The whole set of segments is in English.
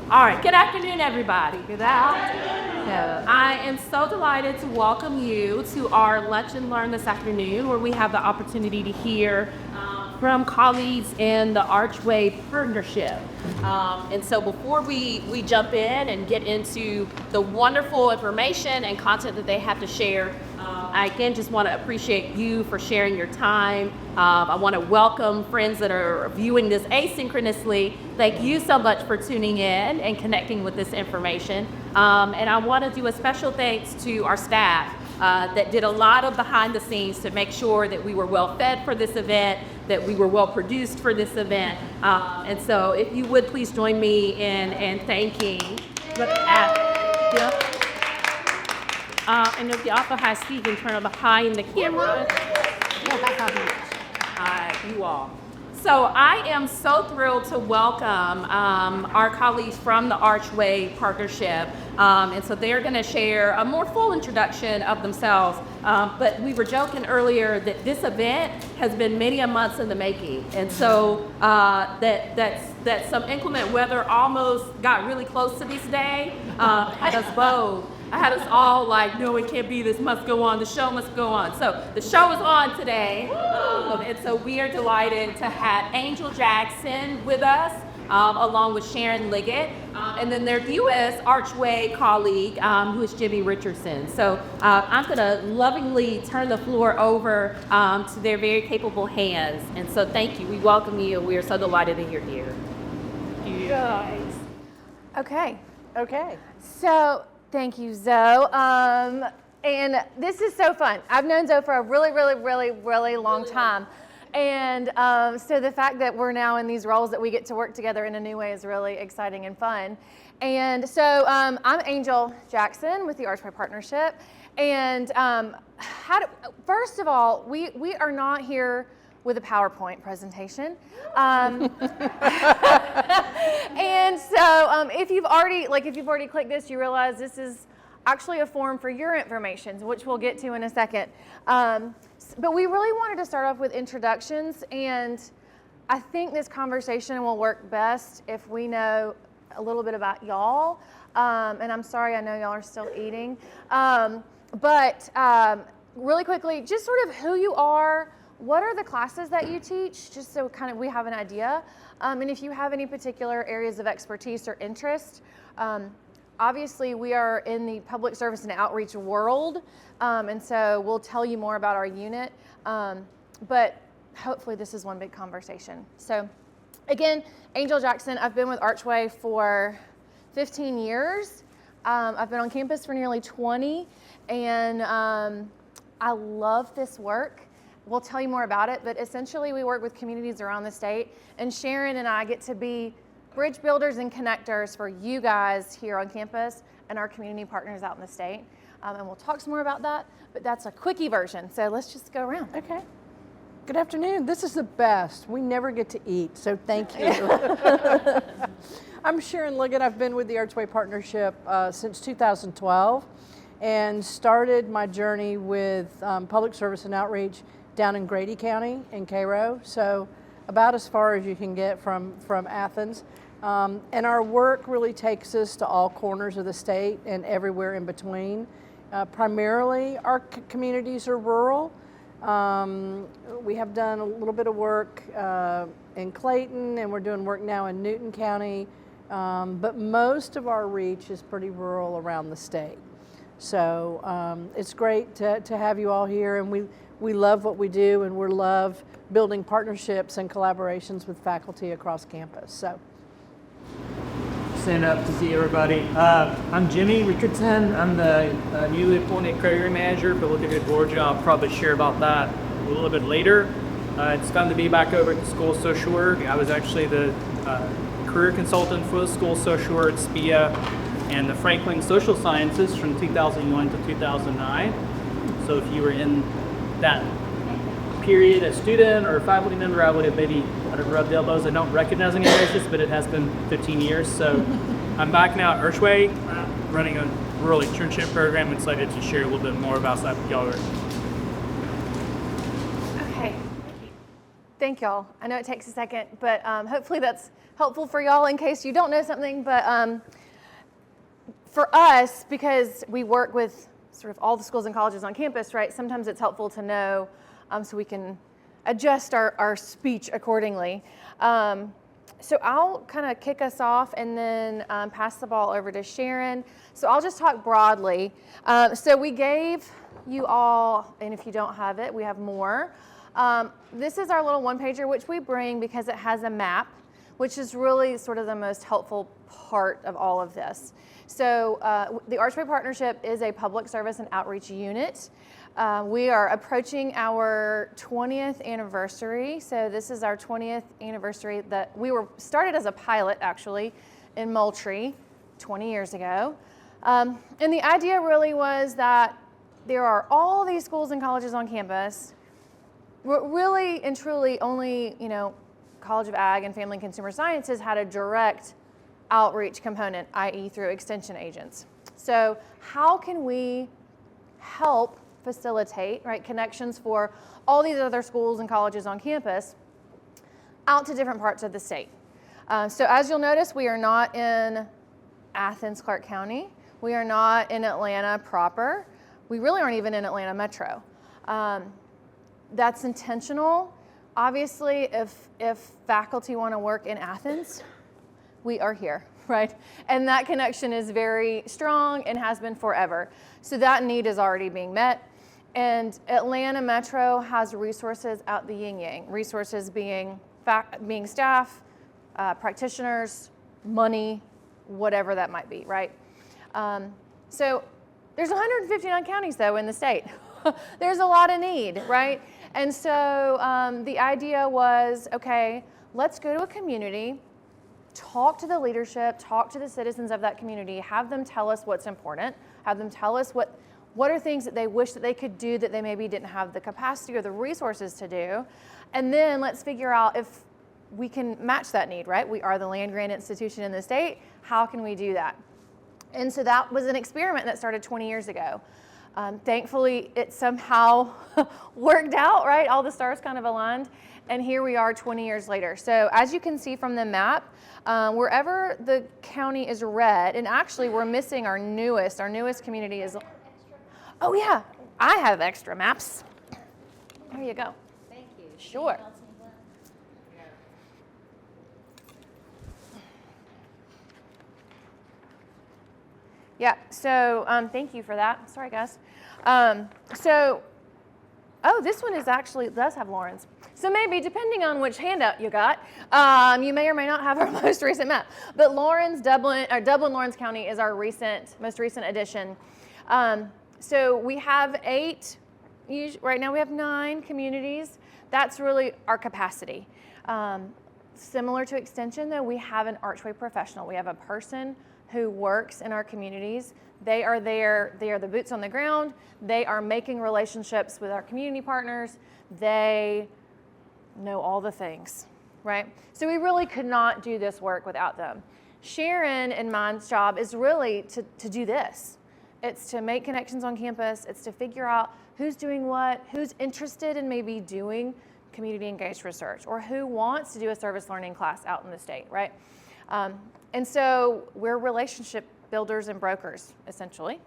All right, good afternoon, everybody. Good afternoon. So, I am so delighted to welcome you to our Lunch and Learn this afternoon, where we have the opportunity to hear from colleagues in the Archway Partnership. And so before we jump in and get into the wonderful information and content that they have to share, I again just want to appreciate you for sharing your time. I want to welcome friends that are viewing this asynchronously. Thank you so much for tuning in and connecting with this information. And I want to do a special thanks to our staff that did a lot of behind the scenes to make sure that we were well fed for this event, that we were well produced for this event. And so if you would please join me in thanking. And if you also have Stephen turn behind the camera. You all. So I am so thrilled to welcome our colleagues from the Archway Partnership. And so they're going to share a more full introduction of themselves. But we were joking earlier that this event has been many a months in the making. And so that some inclement weather almost got really close to this day, had us both. I had us all like, no, it can't be, this must go on, the show must go on. So the show is on today, and so we are delighted to have Angel Jackson with us, along with Sharon Liggett, and then their newest Archway colleague, who is Jimmy Richardson. So I'm gonna lovingly turn the floor over to their very capable hands. And so thank you, we welcome you, we are so delighted that you're here. You guys. Okay. So, thank you, Zoe. And this is so fun. I've known Zoe for a really long time. And so the fact that we're now in these roles that we get to work together in a new way is really exciting and fun. And so I'm Angel Jackson with the Archway Partnership. And first of all, we are not here with a PowerPoint presentation. And so if you've already clicked this, you realize this is actually a form for your information, which we'll get to in a second. But we really wanted to start off with introductions, and I think this conversation will work best if we know a little bit about y'all. And I'm sorry, I know y'all are still eating. But really quickly, just sort of who you are. What are the classes that you teach, just so kind of we have an idea, and if you have any particular areas of expertise or interest. Obviously, we are in the public service and outreach world, and so we'll tell you more about our unit, but hopefully this is one big conversation. So again, Angel Jackson, I've been with Archway for 15 years. I've been on campus for nearly 20, and I love this work. We'll tell you more about it, but essentially we work with communities around the state, and Sharon and I get to be bridge builders and connectors for you guys here on campus and our community partners out in the state. And we'll talk some more about that, but that's a quickie version, so let's just go around. Okay. Good afternoon. This is the best. We never get to eat, so thank you. I'm Sharon Liggett. I've been with the Archway Partnership since 2012 and started my journey with public service and outreach down in Grady County in Cairo, so about as far as you can get from Athens. And our work really takes us to all corners of the state and everywhere in between. Primarily, our communities are rural. We have done a little bit of work in Clayton, and we're doing work now in Newton County, but most of our reach is pretty rural around the state. So it's great to have you all here, and we love what we do, and we love building partnerships and collaborations with faculty across campus. So, stand up to see everybody. I'm Jimmy Richardson. I'm the newly appointed career manager for Look at Georgia. I'll probably share about that a little bit later. It's fun to be back over at the School of Social Work. I was actually the career consultant for the School of Social Work, SPIA, and the Franklin Social Sciences from 2001 to 2009. So if you were in that period, a student or a faculty member, I would have rubbed elbows. I don't recognize any faces, but it has been 15 years. So I'm back now at Archway, running a rural internship program. I'm excited to share a little bit more about that with y'all. thank y'all. I know it takes a second, but hopefully that's helpful for y'all in case you don't know something. But for us, because we work with sort of all the schools and colleges on campus, right, sometimes it's helpful to know so we can adjust our speech accordingly. So I'll kind of kick us off and then pass the ball over to Sharon. So I'll just talk broadly. So we gave you all, and if you don't have it, we have more. This is our little one-pager, which we bring because it has a map, which is really sort of the most helpful part of all of this. So the Archway Partnership is a public service and outreach unit. We are approaching our 20th anniversary. So this is our 20th anniversary that we were started as a pilot, actually, in Moultrie 20 years ago. And the idea really was that there are all these schools and colleges on campus. Really and truly only, College of Ag and Family and Consumer Sciences had a direct outreach component, i.e. through extension agents. So how can we help facilitate, right, connections for all these other schools and colleges on campus out to different parts of the state? So as you'll notice, we are not in Athens, Clark County. We are not in Atlanta proper. We really aren't even in Atlanta Metro. That's intentional. Obviously, if faculty want to work in Athens, we are here, right? And that connection is very strong and has been forever. So that need is already being met. And Atlanta Metro has resources out the yin-yang, resources being staff, practitioners, money, whatever that might be, right? So there's 159 counties, though, in the state. There's a lot of need, right? And so the idea was, okay, let's go to a community, talk to the leadership, talk to the citizens of that community, have them tell us what's important, have them tell us what are things that they wish that they could do that they maybe didn't have the capacity or the resources to do, and then let's figure out if we can match that need, right? We are the land-grant institution in the state. How can we do that? And so that was an experiment that started 20 years ago. Thankfully, it somehow worked out, right? All the stars kind of aligned, and here we are 20 years later. So as you can see from the map, wherever the county is red, and actually we're missing our newest community is, oh yeah, I have extra maps. There you go. Thank you. Sure. Yeah, so thank you for that. Sorry, guys. This one does have Lawrence. So maybe, depending on which handout you got, you may or may not have our most recent map. But Dublin-Lawrence County is our most recent addition. So we have 8, right now we have 9 communities. That's really our capacity. Similar to Extension, though, we have an Archway professional. We have a person who works in our communities. They are there, they are the boots on the ground. They are making relationships with our community partners. They know all the things, right? So we really could not do this work without them. Sharon and mine's job is really to do this. It's to make connections on campus. It's to figure out who's doing what, who's interested in maybe doing community engaged research, or who wants to do a service learning class out in the state, right? And so we're relationship builders and brokers, essentially.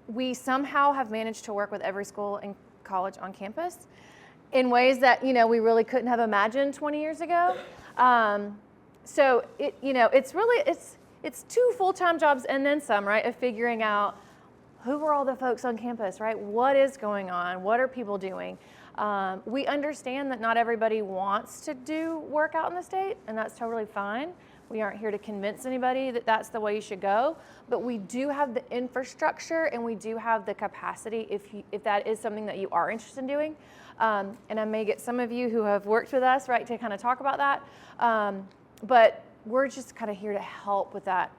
We somehow have managed to work with every school and college on campus in ways that, we really couldn't have imagined 20 years ago. So it's 2 full-time jobs and then some, right, of figuring out who are all the folks on campus, right? What is going on? What are people doing? We understand that not everybody wants to do work out in the state, and that's totally fine. We aren't here to convince anybody that that's the way you should go, but we do have the infrastructure and we do have the capacity if that is something that you are interested in doing. And I may get some of you who have worked with us, right, to kind of talk about that. But we're just kind of here to help with that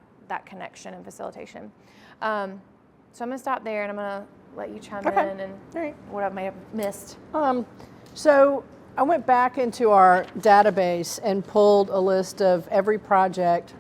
connection and facilitation. So I'm going to stop there and I'm going to let you chime in and what I may have missed. So I went back into our database and pulled a list of every project,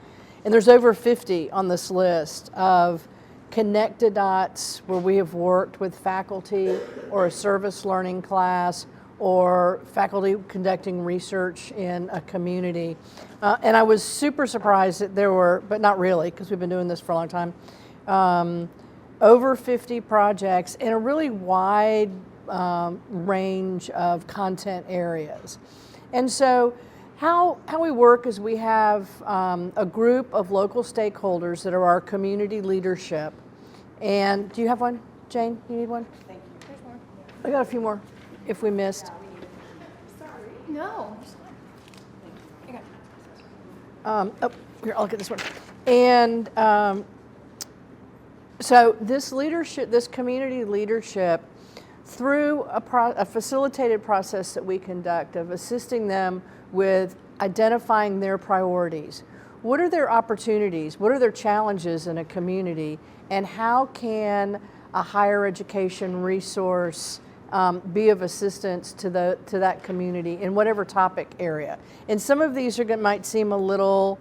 and there's over 50 on this list of connected dots where we have worked with faculty or a service learning class or faculty conducting research in a community. And I was super surprised that there were, but not really, because we've been doing this for a long time, over 50 projects in a really wide range of content areas. And so how we work is we have a group of local stakeholders that are our community leadership. And do you have one, Jane? You need one? Thank you. There's more. I got a few more if we missed. No. Oh, here, I'll get this one. And so this leadership, this community leadership, through a facilitated process that we conduct of assisting them with identifying their priorities. What are their opportunities? What are their challenges in a community? And how can a higher education resource be of assistance to that community in whatever topic area? And some of these might seem a little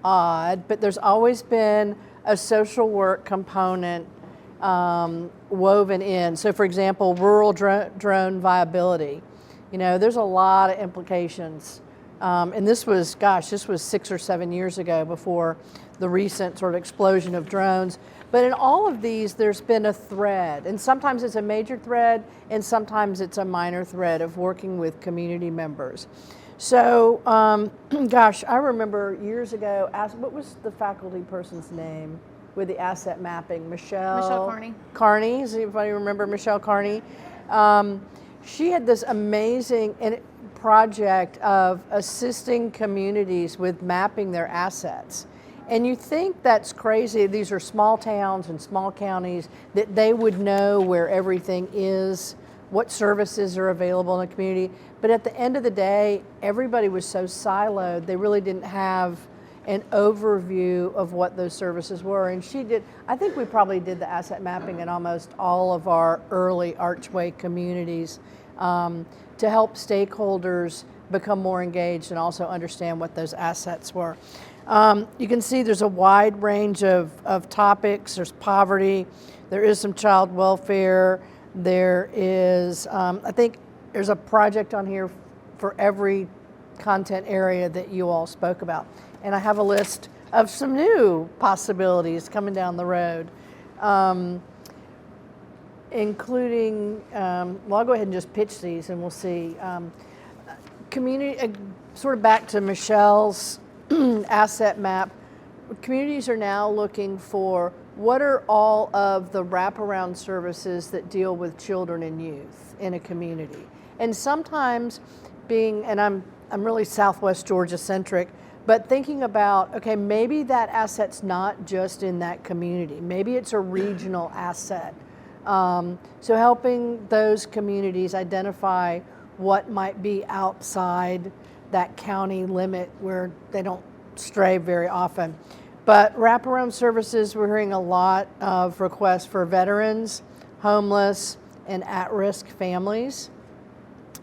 odd, but there's always been a social work component woven in. So for example, rural drone viability. You know, there's a lot of implications. And this was 6 or 7 years ago before the recent sort of explosion of drones. But in all of these, there's been a thread. And sometimes it's a major thread, and sometimes it's a minor thread of working with community members. So, I remember years ago, what was the faculty person's name with the asset mapping? Michelle Carney. Carney, does anybody remember Michelle Carney? She had this amazing project of assisting communities with mapping their assets. And you think that's crazy, these are small towns and small counties, that they would know where everything is, what services are available in the community. But at the end of the day, everybody was so siloed, they really didn't have an overview of what those services were. And she did, I think we probably did the asset mapping in almost all of our early Archway communities to help stakeholders become more engaged and also understand what those assets were. You can see there's a wide range of topics. There's poverty, there is some child welfare, there is, I think there's a project on here for every content area that you all spoke about. And I have a list of some new possibilities coming down the road, including, well, I'll go ahead and just pitch these and we'll see. Community, sort of back to Michelle's asset map, communities are now looking for what are all of the wraparound services that deal with children and youth in a community. And sometimes and I'm really Southwest Georgia centric, but thinking about, okay, maybe that asset's not just in that community, maybe it's a regional asset. So helping those communities identify what might be outside that county limit where they don't stray very often. But wraparound services, we're hearing a lot of requests for veterans, homeless, and at-risk families.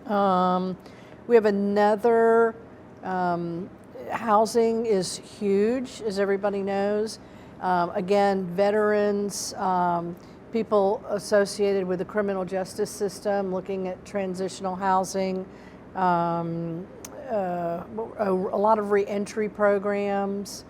We have another, housing is huge, as everybody knows. Again, veterans, people associated with the criminal justice system, looking at transitional housing, a lot of reentry programs.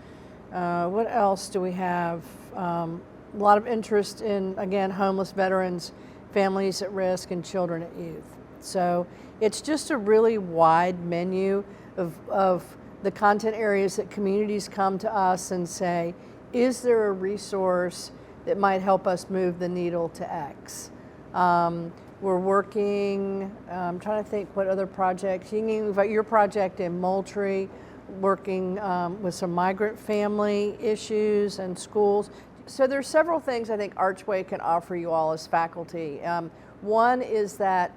What else do we have? A lot of interest in, again, homeless veterans, families at risk, and children at youth. So it's just a really wide menu of the content areas that communities come to us and say, is there a resource that might help us move the needle to X? We're working, I'm trying to think what other projects. We've got your project in Moultrie, working with some migrant family issues and schools. So there's several things I think Archway can offer you all as faculty. One is that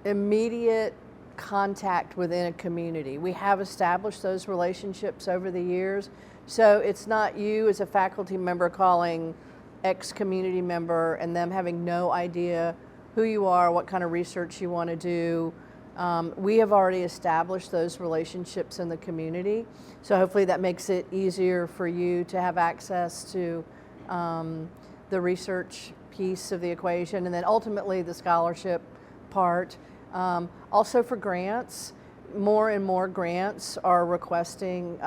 immediate contact within a community. We have established those relationships over the years. So it's not you as a faculty member calling X community member and them having no idea who you are, what kind of research you want to do. We have already established those relationships in the community. So hopefully that makes it easier for you to have access to the research piece of the equation, and then ultimately the scholarship part. Also for grants, more and more grants are requesting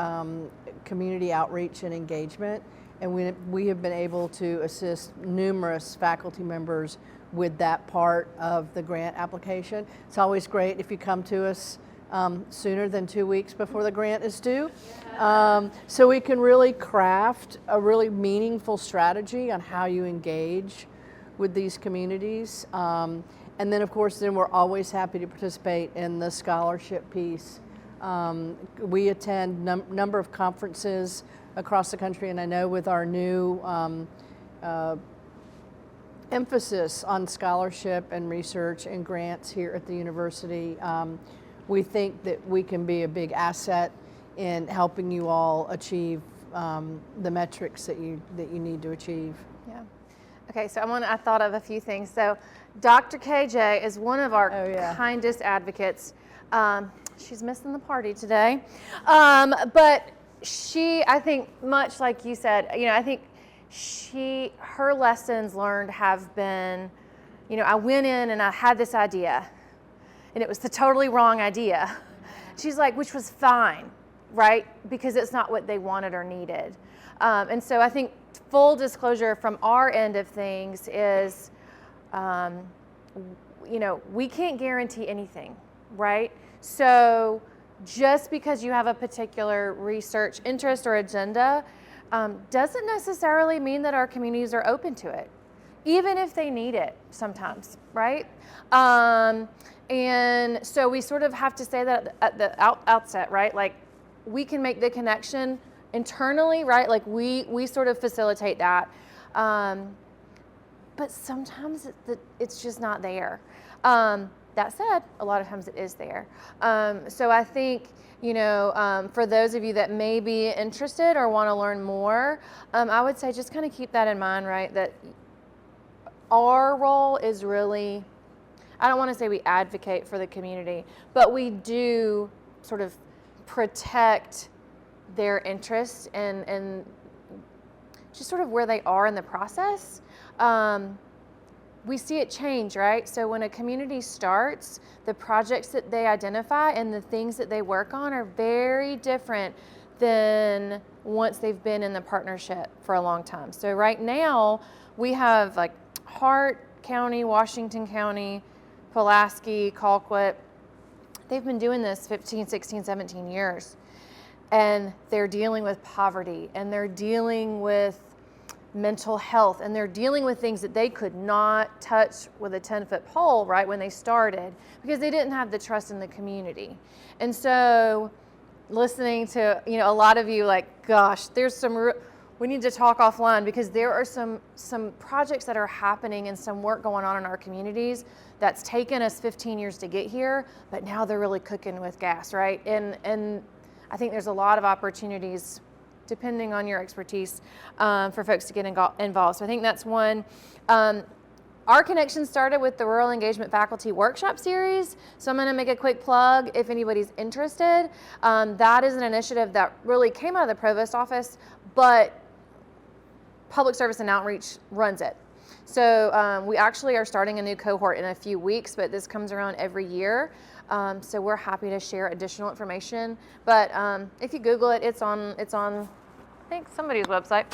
community outreach and engagement, and we have been able to assist numerous faculty members with that part of the grant application. It's always great if you come to us sooner than 2 weeks before the grant is due. So we can really craft a really meaningful strategy on how you engage with these communities. And then of course, then we're always happy to participate in the scholarship piece. We attend number of conferences across the country, and I know with our new emphasis on scholarship and research and grants here at the university, we think that we can be a big asset in helping you all achieve the metrics that you need to achieve. Yeah. Okay, so I thought of a few things. So Dr. KJ is one of our kindest advocates. She's missing the party today. But she, I think, much like you said, I think her lessons learned have been, I went in and I had this idea, and it was the totally wrong idea. She's like, which was fine, right? Because it's not what they wanted or needed. And so I think full disclosure from our end of things is, we can't guarantee anything, right? So just because you have a particular research interest or agenda doesn't necessarily mean that our communities are open to it, even if they need it sometimes, right? And so we sort of have to say that at the outset, right? Like, we can make the connection internally, right? Like we sort of facilitate that. But sometimes it's just not there. That said, a lot of times it is there. So I think, for those of you that may be interested or want to learn more, I would say just kind of keep that in mind, right? That our role is really, I don't want to say we advocate for the community, but we do sort of protect their interests and just sort of where they are in the process. We see it change, right? So when a community starts, the projects that they identify and the things that they work on are very different than once they've been in the partnership for a long time. So right now, we have like Hart County, Washington County, Pulaski, Colquitt. They've been doing this 15, 16, 17 years. And they're dealing with poverty, and they're dealing with mental health, and they're dealing with things that they could not touch with a 10-foot pole, right, when they started, because they didn't have the trust in the community. And so listening to, a lot of you like, gosh, there's we need to talk offline, because there are some projects that are happening and some work going on in our communities that's taken us 15 years to get here, but now they're really cooking with gas, right? And I think there's a lot of opportunities, depending on your expertise, for folks to get involved. So I think that's one. Our connection started with the Rural Engagement Faculty Workshop Series. So I'm going to make a quick plug if anybody's interested. That is an initiative that really came out of the Provost office, but Public Service and Outreach runs it. So we actually are starting a new cohort in a few weeks, but this comes around every year. So we're happy to share additional information. But if you Google it, it's on I think somebody's website,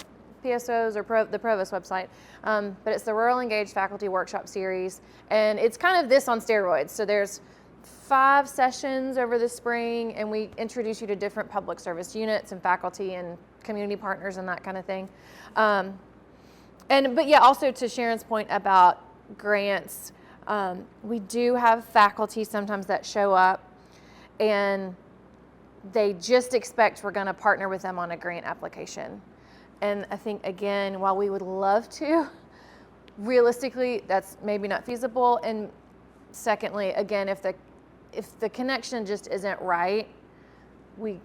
PSO's or the Provost website. But it's the Rural Engaged Faculty Workshop Series, and it's kind of this on steroids. So there's 5 sessions over the spring, and we introduce you to different public service units and faculty and community partners and that kind of thing. But yeah, also to Sharon's point about grants. We do have faculty sometimes that show up and they just expect we're going to partner with them on a grant application. And I think, again, while we would love to, realistically, that's maybe not feasible. And secondly, again, if the connection just isn't right, we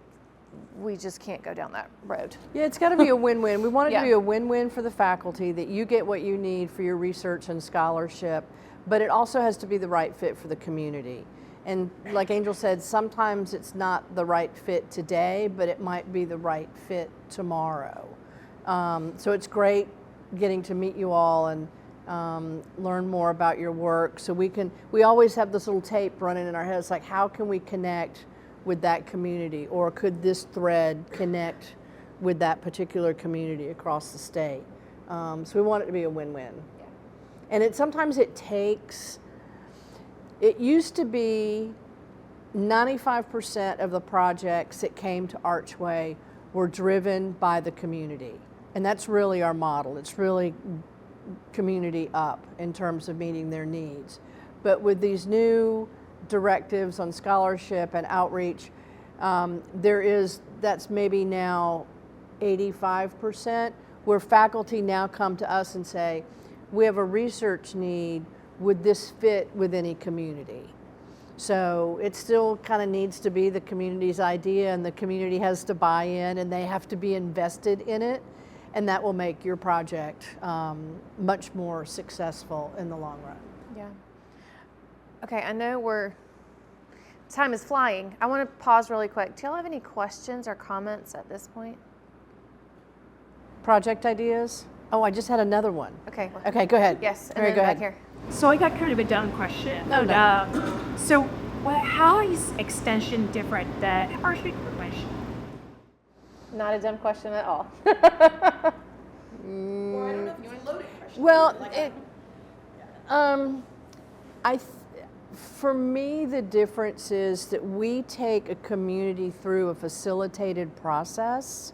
just can't go down that road. Yeah, it's got to be a win-win. We want it to be a win-win for the faculty, that you get what you need for your research and scholarship, but it also has to be the right fit for the community. And like Angel said, sometimes it's not the right fit today, but it might be the right fit tomorrow. So it's great getting to meet you all and learn more about your work. So we always have this little tape running in our heads, like how can we connect with that community, or could this thread connect with that particular community across the state? So we want it to be a win-win. Yeah. And sometimes it used to be 95% of the projects that came to Archway were driven by the community. And that's really our model. It's really community up in terms of meeting their needs. But with these new directives on scholarship and outreach, that's maybe now 85%, where faculty now come to us and say, we have a research need, would this fit with any community? So it still kind of needs to be the community's idea, and the community has to buy in, and they have to be invested in it, and that will make your project much more successful in the long run. Yeah. Okay, I know time is flying. I want to pause really quick. Do y'all have any questions or comments at this point? Project ideas? Oh, I just had another one. Okay. Okay, go ahead. Yes, and Mary, then go back ahead. here. So I got kind of a dumb question. Oh, So how is extension different than Archway Partnership? Not a dumb question at all. Well, for me, the difference is that we take a community through a facilitated process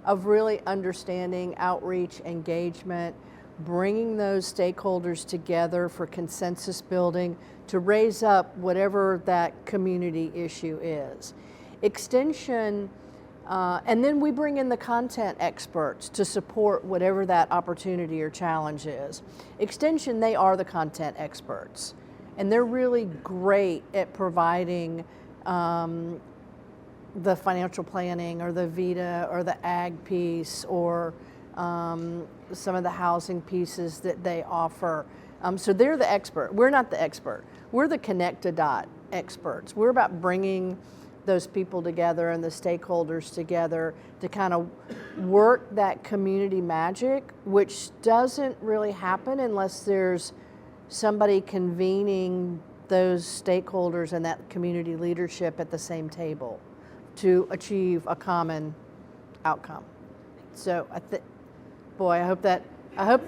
of really understanding outreach, engagement, bringing those stakeholders together for consensus building to raise up whatever that community issue is. Extension, and then we bring in the content experts to support whatever that opportunity or challenge is. Extension, they are the content experts, and they're really great at providing the financial planning or the VITA or the ag piece or some of the housing pieces that they offer. So they're the expert. We're not the expert. We're the connect-a-dot experts. We're about bringing those people together and the stakeholders together to kind of work that community magic, which doesn't really happen unless there's somebody convening those stakeholders and that community leadership at the same table to achieve a common outcome. So I hope that was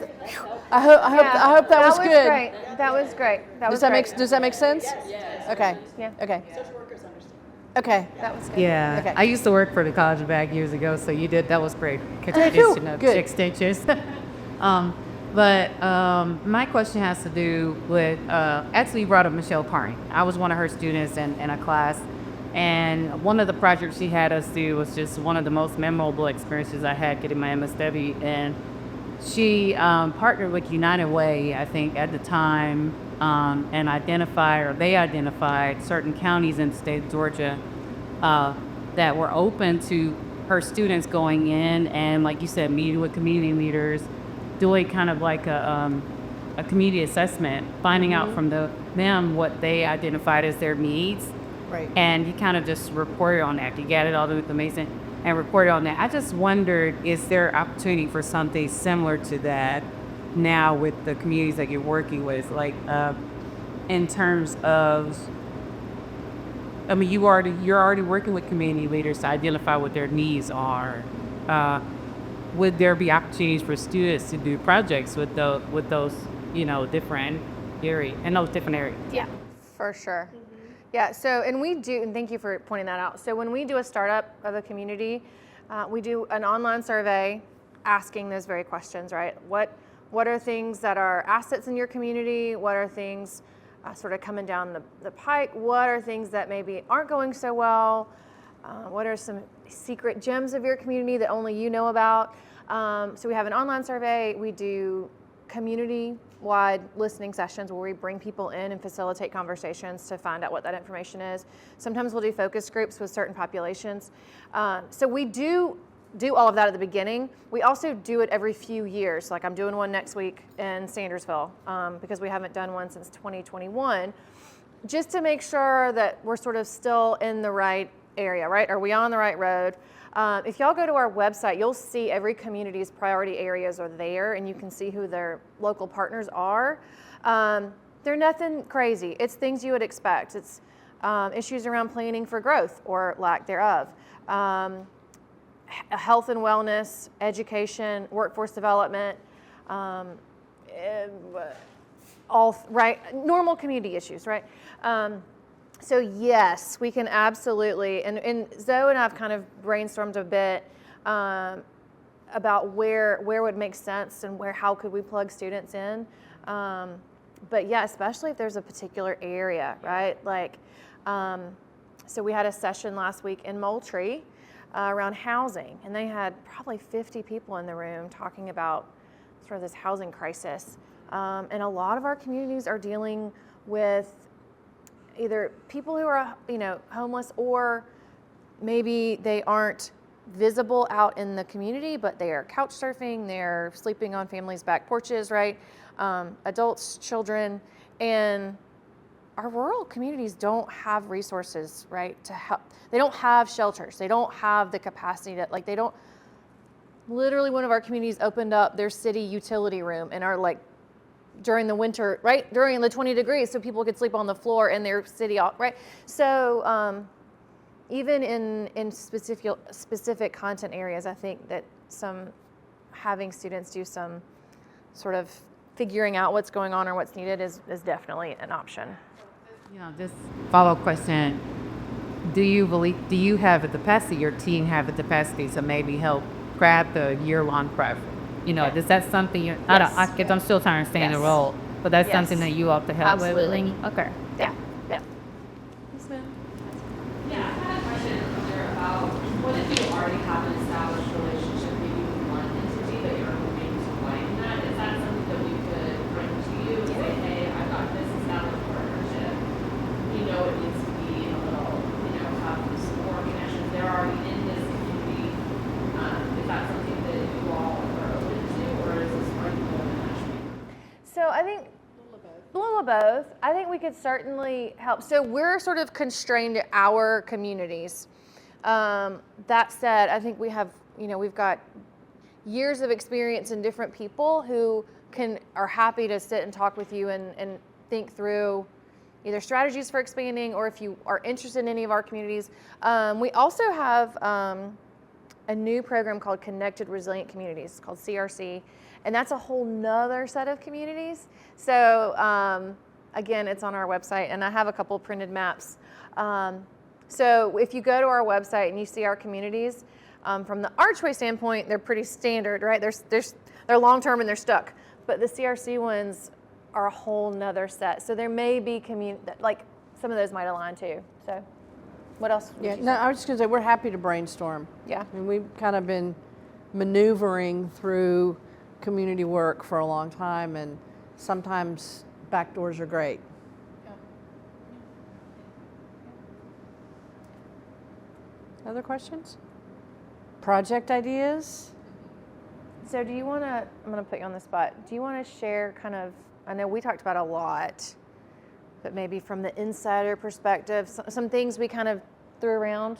good. Great. That was great. Does that make sense? Yes. Okay. Yeah. Okay. Okay. That was good. Yeah, Okay. I used to work for the college of ag years ago, so that was great. Phew, good. Extensions. My question has to do with, actually you brought up Michelle Parring. I was one of her students in a class, and one of the projects she had us do was just one of the most memorable experiences I had getting my MSW, and she partnered with United Way, I think, at the time, and they identified certain counties in the state of Georgia that were open to her students going in and, like you said, meeting with community leaders, doing kind of like a community assessment, finding out from them what they identified as their needs. Right. And you kind of just reported on that. You gathered all the information and reported on that. I just wondered, is there opportunity for something similar to that now with the communities that you're working with? Like, in terms of, I mean, you're already working with community leaders to identify what their needs are. Would there be opportunities for students to do projects with those, different areas? Yeah, for sure. Yeah, so, and thank you for pointing that out. So when we do a startup of a community, we do an online survey asking those very questions, right? What are things that are assets in your community? What are things sort of coming down the pike? What are things that maybe aren't going so well? What are some secret gems of your community that only you know about? So we have an online survey. We do community-wide listening sessions where we bring people in and facilitate conversations to find out what that information is. Sometimes we'll do focus groups with certain populations. So we do all of that at the beginning. We also do it every few years. Like I'm doing one next week in Sandersville because we haven't done one since 2021, just to make sure that we're sort of still in the right area, right? Are we on the right road? If y'all go to our website, you'll see every community's priority areas are there, and you can see who their local partners are. They're nothing crazy. It's things you would expect. It's issues around planning for growth or lack thereof. Health and wellness, education, workforce development, normal community issues, right? So yes, we can absolutely, and Zoe and I have kind of brainstormed a bit about where would make sense and how could we plug students in. But yeah, especially if there's a particular area, right? Like, so we had a session last week in Moultrie around housing, and they had probably 50 people in the room talking about sort of this housing crisis. And a lot of our communities are dealing with either people who are, homeless, or maybe they aren't visible out in the community, but they are couch surfing, they're sleeping on families' back porches, right? Adults, children, and our rural communities don't have resources, right, to help. They don't have shelters. They don't have the capacity to, literally one of our communities opened up their city utility room and are during the winter, right, during the 20 degrees, so people could sleep on the floor in their city, right? So even in specific content areas, I think that having students do some sort of figuring out what's going on or what's needed is definitely an option. This follow-up question, do you have the capacity, your team have the capacity to maybe help grab the year-long prep? Is that something I'm still trying to understand the role, but that's something that you ought to help Absolutely. with? Okay. Yeah. Yeah, I had a question earlier about what if you already have an established relationship maybe with one entity that you're hoping to widen that? Is that something that we could bring to you and say, hey, I've got this established partnership. It needs to be a little, have some more connections. They're already in this community. Is that something that you all are open to, or is this more international? So I think a little of both. I think we could certainly help. So we're sort of constrained to our communities. That said, I think we have, we've got years of experience in different people who are happy to sit and talk with you and think through either strategies for expanding, or if you are interested in any of our communities. We also have a new program called Connected Resilient Communities, called CRC, and that's a whole nother set of communities. So again, it's on our website, and I have a couple printed maps. So if you go to our website and you see our communities, from the Archway standpoint, they're pretty standard, right? They're long-term and they're stuck, but the CRC ones are a whole nother set. So there may be some of those might align too. So what else? I was just going to say, we're happy to brainstorm. Yeah. I mean, we've kind of been maneuvering through community work for a long time, and sometimes back doors are great. Other questions? Project ideas? So do you want to, I'm going to put you on the spot. Do you want to share kind of, I know we talked about a lot, but maybe from the insider perspective, some things we kind of threw around?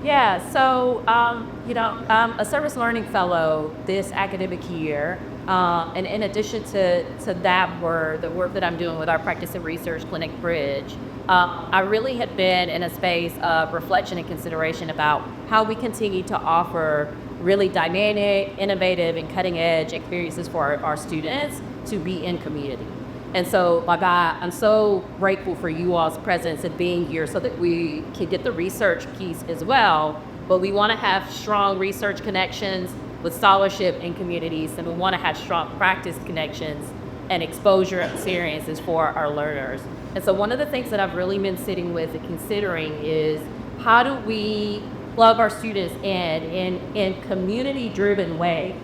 Yeah, so, a service learning fellow this academic year, and in addition to that the work that I'm doing with our practice and research clinic Bridge, I really had been in a space of reflection and consideration about how we continue to offer really dynamic, innovative, and cutting edge experiences for our students to be in community. And so, I'm so grateful for you all's presence and being here so that we can get the research piece as well, but we want to have strong research connections with scholarship in communities, and we want to have strong practice connections and exposure experiences for our learners. And so one of the things that I've really been sitting with and considering is how do we plug our students in community-driven ways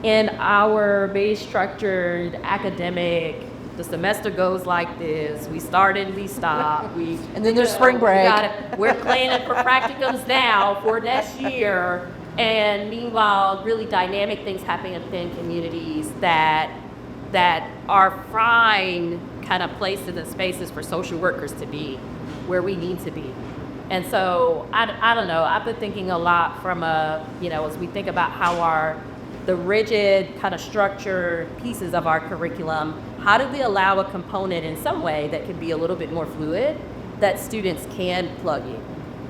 in our base structured academic. The semester goes like this. We start and we stop. And then there's spring break. We're planning for practicums now for next year. And meanwhile, really dynamic things happening within communities that are fine kind of places and spaces for social workers to be where we need to be. And so I don't know, I've been thinking a lot from as we think about how the rigid kind of structured pieces of our curriculum, how do we allow a component in some way that can be a little bit more fluid that students can plug in?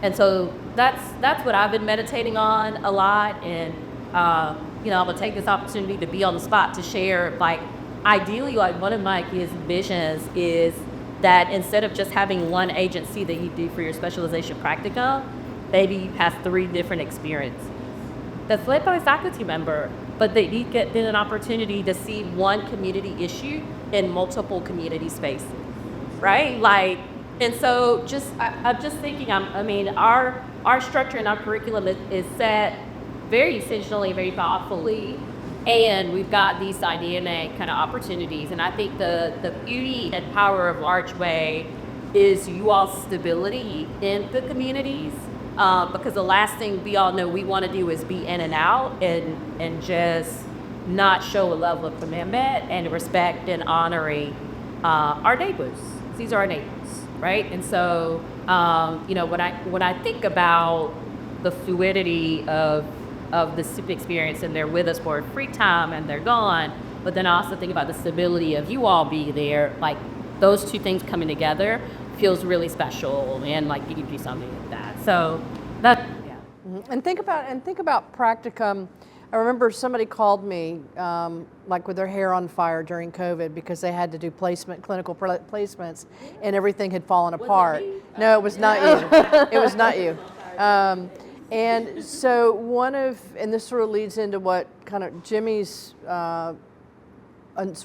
And so that's what I've been meditating on a lot. And, I'm gonna take this opportunity to be on the spot to share, like, ideally, like one of my kids' visions is that instead of just having one agency that you do for your specialization practicum, maybe you have 3 different experiences that's led by a faculty member, but that you get then an opportunity to see one community issue in multiple community spaces, right? Like, and so I'm just thinking, our structure and our curriculum is set very intentionally, very thoughtfully, and we've got these dynamic kind of opportunities. And I think the beauty and power of Archway is you all's stability in the communities, because the last thing we all know we want to do is be in and out and just not show a level of commitment and respect and honoring our neighbors. These are our neighbors, right? And so, when I think about the fluidity of the student experience, and they're with us for free time and they're gone, but then I also think about the stability of you all being there, like those 2 things coming together feels really special, and like you can do something like that. So that, yeah. Mm-hmm. And think about practicum. I remember somebody called me like with their hair on fire during COVID because they had to do clinical placements, and everything had fallen apart. No, it was not you. It was not you. And so and this sort of leads into what kind of Jimmy's sort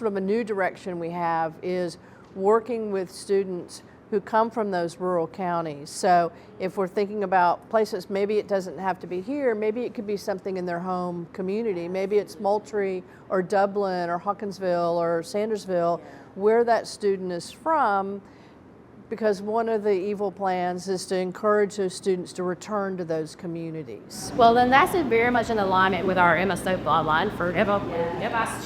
of a new direction we have is working with students who come from those rural counties. So if we're thinking about places, maybe it doesn't have to be here, maybe it could be something in their home community. Maybe it's Moultrie or Dublin or Hawkinsville or Sandersville, where that student is from, because one of the evil plans is to encourage those students to return to those communities. Well, then that's very much in alignment with our MSO online for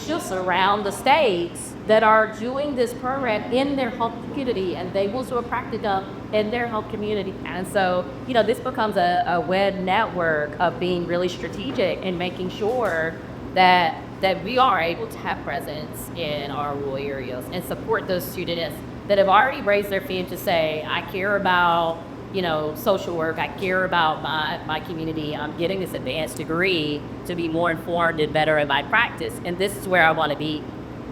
shifts around the states that are doing this program in their home community, and they will do a practicum in their home community. And so, this becomes a web network of being really strategic and making sure that we are able to have presence in our rural areas and support those students that have already raised their hand to say, I care about, social work, I care about my community, I'm getting this advanced degree to be more informed and better in my practice, and this is where I want to be.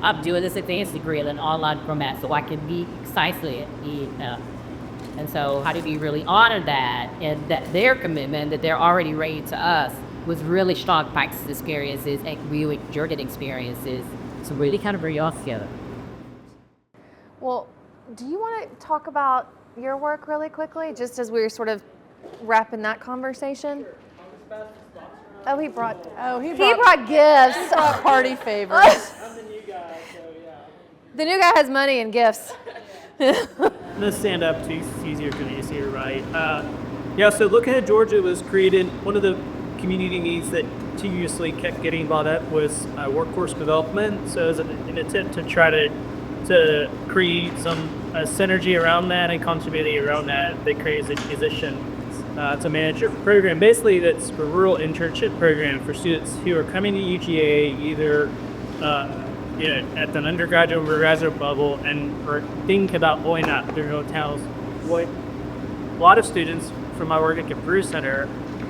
I'm doing this advanced degree in an online format so I can be precisely and so how do we really honor that, and that their commitment that they're already raised to us with really strong practice experiences and really journey experiences, so really kind of bring y'all together. Well, do you want to talk about your work really quickly, just as we're sort of wrapping that conversation? Oh, he brought gifts. He brought party favors. I'm the new guy, so yeah. The new guy has money and gifts. I'm gonna stand up too, it's easier for me to see right. So Look Ahead Georgia was created. One of the community needs that continuously kept getting brought up was workforce development. So as an attempt to try to create some synergy around that and continuity around that, they created a position to manage a program. Basically, that's a rural internship program for students who are coming to UGA either at an undergraduate or graduate level and are thinking about blowing out their hotels. A lot of students from my work at Career Center,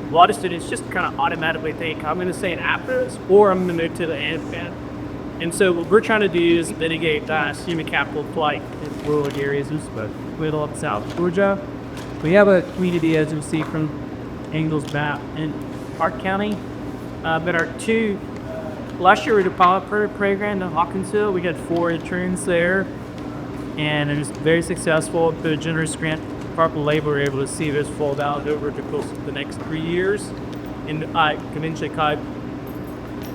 a lot of students just kind of automatically think, I'm going to stay in Aptos or I'm going to move to the AFN. And so what we're trying to do is mitigate that human capital flight in rural areas, but middle of South Georgia. We have a community, as you see, from Ingalls, Map, and Park County. But our last year we did a pilot program in Hawkinsville. We had 4 interns there, and it was very successful. Through a generous grant, Department of Labor, we were able to see this fold out over the course of the next 3 years in convention COD.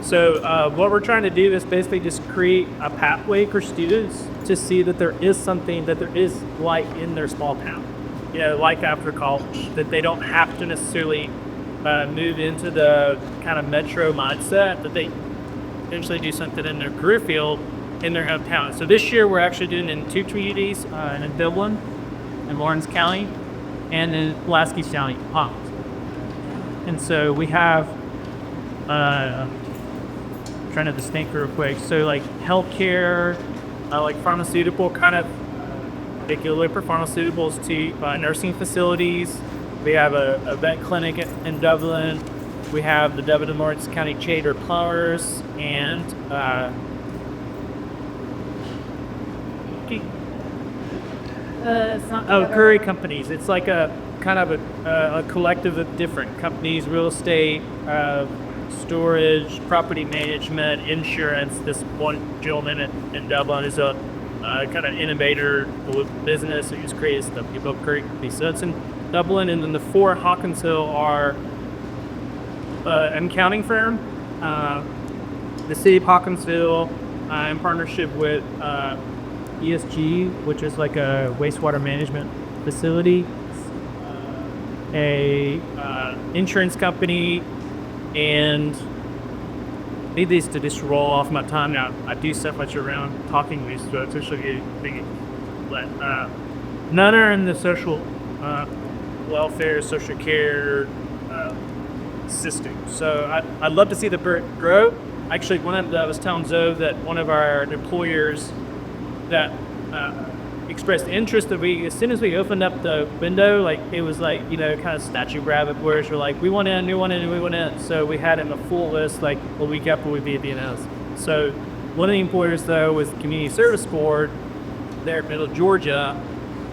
So what we're trying to do is basically just create a pathway for students to see that there is something, that there is light in their small town. Like after college, that they don't have to necessarily move into the kind of metro mindset, that they eventually do something in their career field in their hometown. So this year we're actually doing it in 2 communities, in Dublin and Lawrence County. and in Pulaski County, Hawks. And so we have, trying to think real quick. So like healthcare, like pharmaceutical kind of, particularly for pharmaceuticals to nursing facilities. We have a vet clinic in Dublin. We have the Dublin and Lawrence County Catered Plumbers and Curry Companies. It's like a kind of a collective of different companies: real estate, storage, property management, insurance. This one gentleman in Dublin is a kind of innovator with business who's created stuff. He built Curry Companies. So it's in Dublin, and then the four in Hawkinsville are an accounting firm. The city of Hawkinsville, in partnership with ESG, which is like a wastewater management facility, a insurance company, and I need these to just roll off my tongue now. I do so much around talking these, so it's actually thinking. But none are in the social welfare, social care system. So I'd love to see the bird grow. Actually, I was telling Zoe that one of our employers that expressed interest that as soon as we opened up the window, like it was like, kind of statue rabbit where we're like, we want in, we want in, we want in. So we had him a full list like a week after we'd be at BNS. So one of the employers though was the Community Service Board there in Middle Georgia.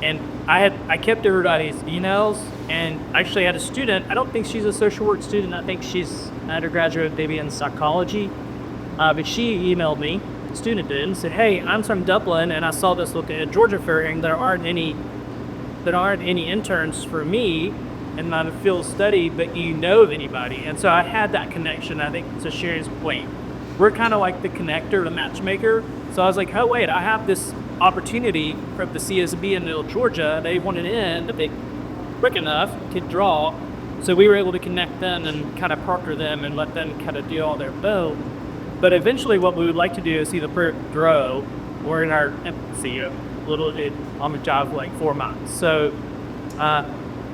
And I kept everybody's emails, and actually had a student. I don't think she's a social work student. I think she's an undergraduate maybe in psychology. But she emailed me, the student did, and said, "Hey, I'm from Dublin, and I saw this looking at Georgia Fair, and there aren't any interns for me in my field of study, but you know of anybody?" And so I had that connection. I think to Sharon's point, we're kind of like the connector, the matchmaker. So I was like, oh wait, I have this opportunity from the CSB in Middle Georgia. They wanted in, they quick enough to draw. So we were able to connect them and kind of partner them and let them kind of do all their build. But eventually what we would like to do is see the product grow. We're in our infancy, on the job for like 4 months. So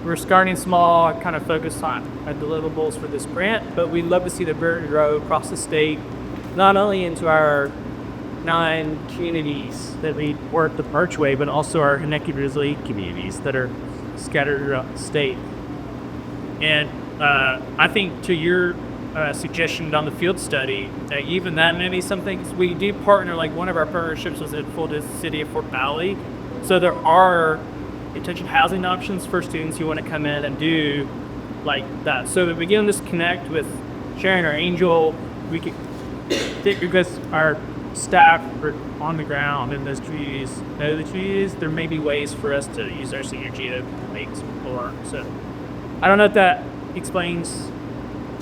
we're starting small, kind of focused on our deliverables for this grant, but we'd love to see the bird grow across the state, not only into our 9 communities that we work the Archway, but also our Hineki-Grizzly communities that are scattered throughout the state. And I think to your suggestion on the field study, even that may be something. We do partner, like one of our partnerships was in the city of Fort Valley. So there are intensive housing options for students who want to come in and do like that. So we begin this connect with Sharon or Angel, we can, because our staff are on the ground in those trees, know the trees, there may be ways for us to use our synergy to make some more. So I don't know if that explains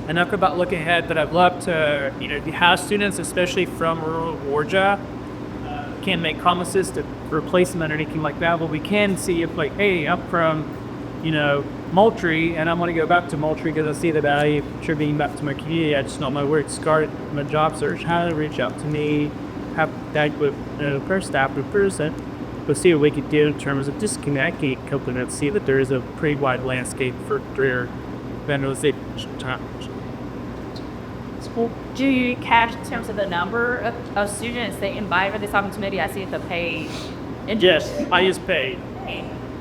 enough about looking ahead, but I'd love to, have students, especially from rural Georgia, can't make promises to replacement or anything like that, but we can see if like, hey, I'm from, Moultrie, and I'm going to go back to Moultrie because I see the value of contributing back to my community. I just know my work started my job search, how to reach out to me, have that with per staff or person, but see what we could do in terms of disconnecting components, see that there is a pretty wide landscape for career vandalization. Do you catch in terms of the number of students that invite for this opportunity? I see the page. Yes, I just paid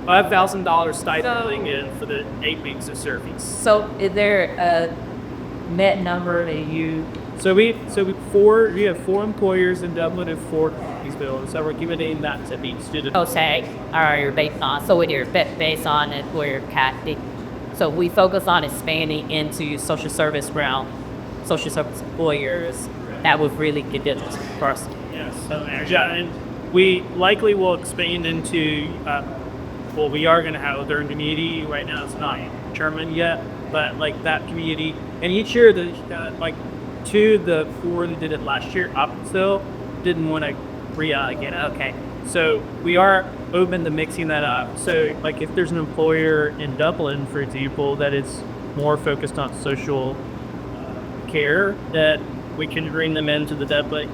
$5,000 stipend in for the 8 weeks of surfing. So is there a net number that you? So we have 4 employers in Dublin and 4 Eastville, so we're giving that to each student. Okay, or you're based on, so with your based on employer cap. So we focus on expanding into social service realm, social service employers. That would really get this first. Yes, and we likely will expand into. We are going to have their community. Right now, it's not determined yet, but like that community, and each year the 2 of the 4 that did it last year up still didn't want to again. Okay, so we are open to mixing that up. So like if there's an employer in Dublin, for example, that is more focused on social care, that we can bring them into the Dublin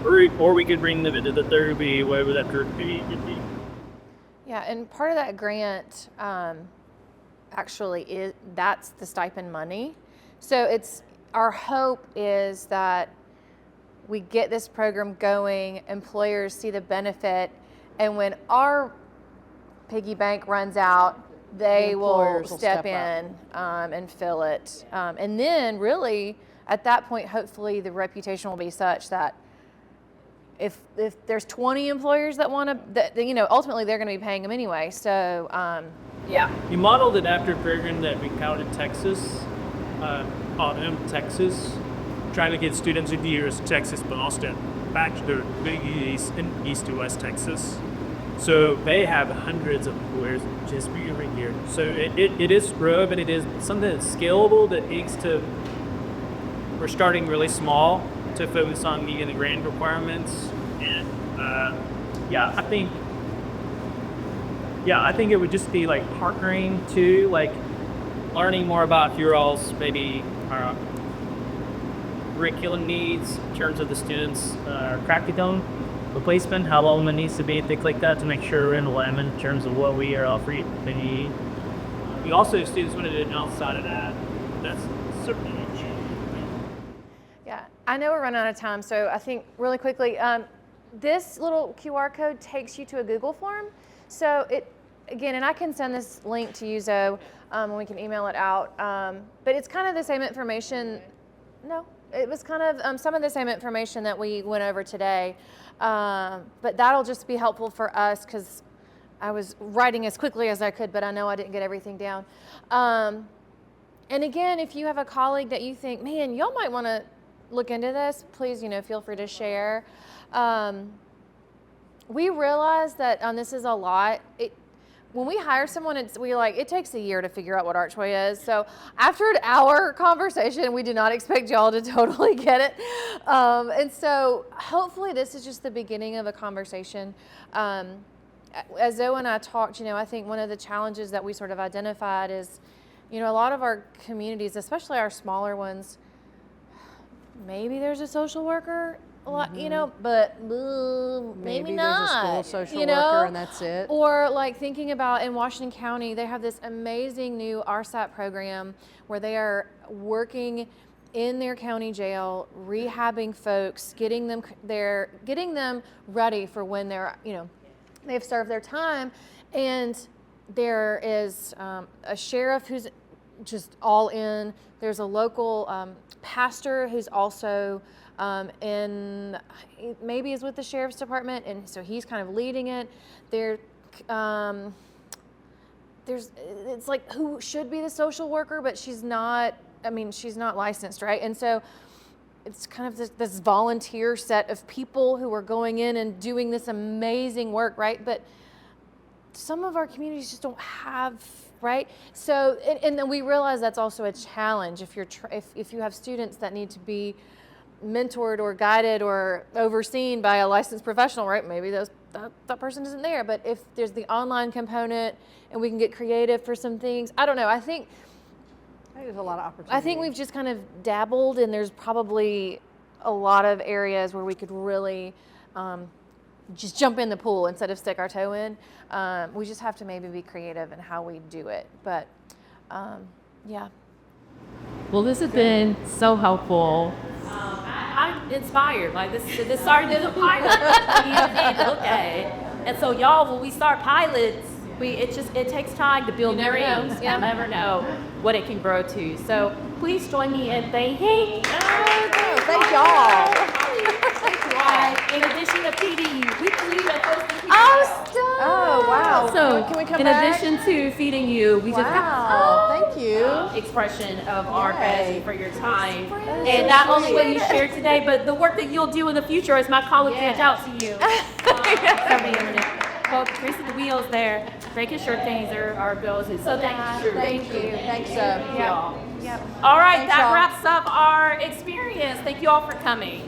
group, or we could bring them into the Derby, whatever that group could be. Yeah, and part of that grant actually is, that's the stipend money. So our hope is that we get this program going, employers see the benefit, and when our piggy bank runs out, they will employers will step step in and fill it. And then really, at that point, hopefully the reputation will be such that if there's 20 employers that want to, ultimately they're going to be paying them anyway. So, yeah. We modeled it after a program that we counted Texas, Texas, trying to get students in the years Texas, but also back to the Big East and East to West Texas. So they have hundreds of employers just every year. So it is growth, and it is something that's scalable that takes to. We're starting really small to focus on meeting the grant requirements, and I think it would just be like partnering to like learning more about your all's maybe curriculum needs in terms of the students' curriculum replacement, how long it needs to be, things like that, to make sure we're in alignment in terms of what we are offering the need. We also have students wanted to do outside of that. That's certainly an issue. Yeah, I know we're running out of time, so I think really quickly, this little QR code takes you to a Google form. So again, and I can send this link to you, Zoe, and we can email it out. But it's kind of the same information. No, it was kind of some of the same information that we went over today. But that'll just be helpful for us because I was writing as quickly as I could, but I know I didn't get everything down. And again, if you have a colleague that you think, man, y'all might want to look into this, please, feel free to share. We realize that this is a lot. When we hire someone, it takes a year to figure out what Archway is. So after an hour conversation, we did not expect y'all to totally get it. And so hopefully this is just the beginning of a conversation. As Zoe and I talked, I think one of the challenges that we sort of identified is, a lot of our communities, especially our smaller ones, maybe there's a social worker, but maybe not. There's a school social worker and that's it. Or like thinking about in Washington County, they have this amazing new RSAT program where they are working in their county jail, rehabbing folks, getting them ready for when they've served their time. And there is a sheriff who's just all in. There's a local pastor who's also maybe is with the sheriff's department, and so he's kind of leading it. It's like who should be the social worker, but she's not. She's not licensed, right? And so it's kind of this volunteer set of people who are going in and doing this amazing work, right? But some of our communities just don't have, right? So, and then we realize that's also a challenge if you have students that need to be mentored or guided or overseen by a licensed professional, right? Maybe that person isn't there. But if there's the online component and we can get creative for some things, I don't know. I think there's a lot of opportunity. I think we've just kind of dabbled, and there's probably a lot of areas where we could really just jump in the pool instead of stick our toe in. We just have to maybe be creative in how we do it. But yeah. Well, this has been so helpful. I'm inspired. Like this started as a pilot. Okay. And so y'all, when we start pilots, it takes time to build dreams. You never know what it can grow to. So please join me in thanking. Thank y'all. In addition to PD, we believe in hosting PD. Oh, wow. So, can we come in back? addition to feeding you, we just Thank you. expression of our gratitude for your time. And not only what you shared today, but the work that you'll do in the future as my colleagues reach out to you. Well, greasing the wheels there, making sure things are going. So thank you. Thank you. Thanks, Y'all. All right, Thanks, that y'all. wraps up our experience. Thank you all for coming.